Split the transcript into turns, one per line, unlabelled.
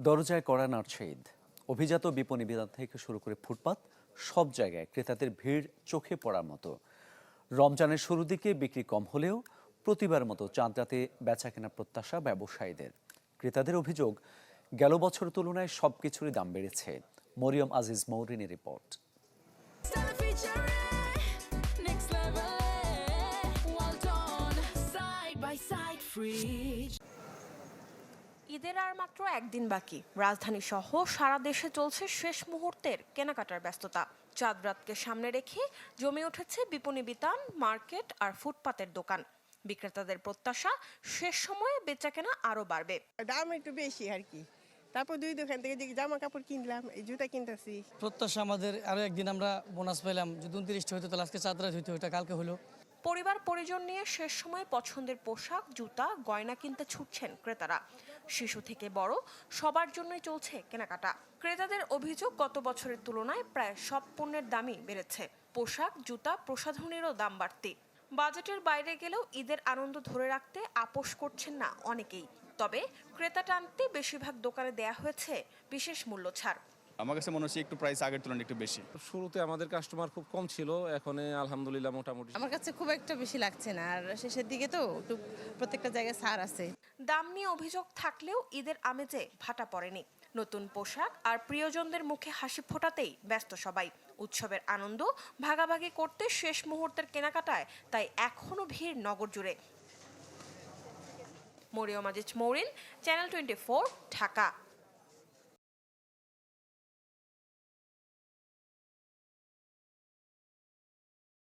দরজায় কড়া নাড়ছে ঈদ। অভিজাত বিপণী বিতান থেকে শুরু করে ফুটপাত সব জায়গায় ক্রেতাদের ভিড় চোখে পড়ার মতো। রমজানের শুরুর দিকে বিক্রি কম হলেও প্রতিবার মতো চাঁদ রাতে বেচাকেনা প্রত্যাশা ব্যবসায়ীদের। ক্রেতাদের অভিযোগ, গেল বছরের তুলনায় সবকিছুরই দাম বেড়েছে। মরিয়ম আজিজ মৌরিনের রিপোর্ট।
ঈদের আর মাত্র একদিন বাকি। রাজধানী সহ সারা দেশে চলছে শেষ মুহূর্তের কেনাকাটার ব্যস্ততা। চাঁদ রাতকে সামনে রেখে জমে উঠেছে বিপণী বিতান, মার্কেট আর ফুটপাতের দোকান। বিক্রেতাদের প্রত্যাশা, শেষ সময়ে বেচাকেনা আরো বাড়বে।
দাম একটু বেশি আর কি। তারপর দুই দোকান থেকে যে জামা কাপড় কিনলাম, এই জুতা কিনতেছি।
প্রত্যাশা আমাদের আরো একদিন আমরা বোনাস পেলাম, যদি 29টা হইতো তাহলে আজকে চাঁদ রাত হইতো, ওটা কালকে হলো।
পরিবার পরিজন নিয়ে শেষ সময় পছন্দের পোশাক, জুতা, গয়না কিনতে ছুটছেন ক্রেতারা। শিশু থেকে বড় সবার জন্যই চলছে কেনাকাটা। ক্রেতাদের অভিযোগ, গত বছরের তুলনায় প্রায় সব পণ্যের দামই বেড়েছে। পোশাক, জুতা, প্রসাধনীরও দাম বাড়তি। বাজেটের বাইরে গেলেও ঈদের আনন্দ ধরে রাখতে আপোষ করছেন না অনেকেই। তবে ক্রেতা টানতে বেশিরভাগ দোকানে দেয়া হয়েছে বিশেষ মূল্য ছাড়।
আমার কাছে মনে হচ্ছে একটু প্রাইস আগের তুলনায় একটু বেশি।
শুরুতে আমাদের কাস্টমার খুব কম ছিল, এখন আলহামদুলিল্লাহ মোটামুটি।
আমার কাছে খুব একটা বেশি লাগছে না, আর শেষের দিকে তো একটু প্রত্যেকটা জায়গায় ছাড় আছে।
দাম নিয়ে অভিযোগ থাকলেও ঈদের আমেজে ভাটা পড়েনি। নতুন পোশাক আর প্রিয়জনদের মুখে হাসি ফোটাতেই ব্যস্ত সবাই। উৎসবের আনন্দ ভাগাভাগি করতে শেষ মুহূর্তের কেনাকাটায় তাই এখনো ভিড় নগর জুড়ে। মরিয়ম আজিজ মৌরিন, চ্যানেল 24, ঢাকা।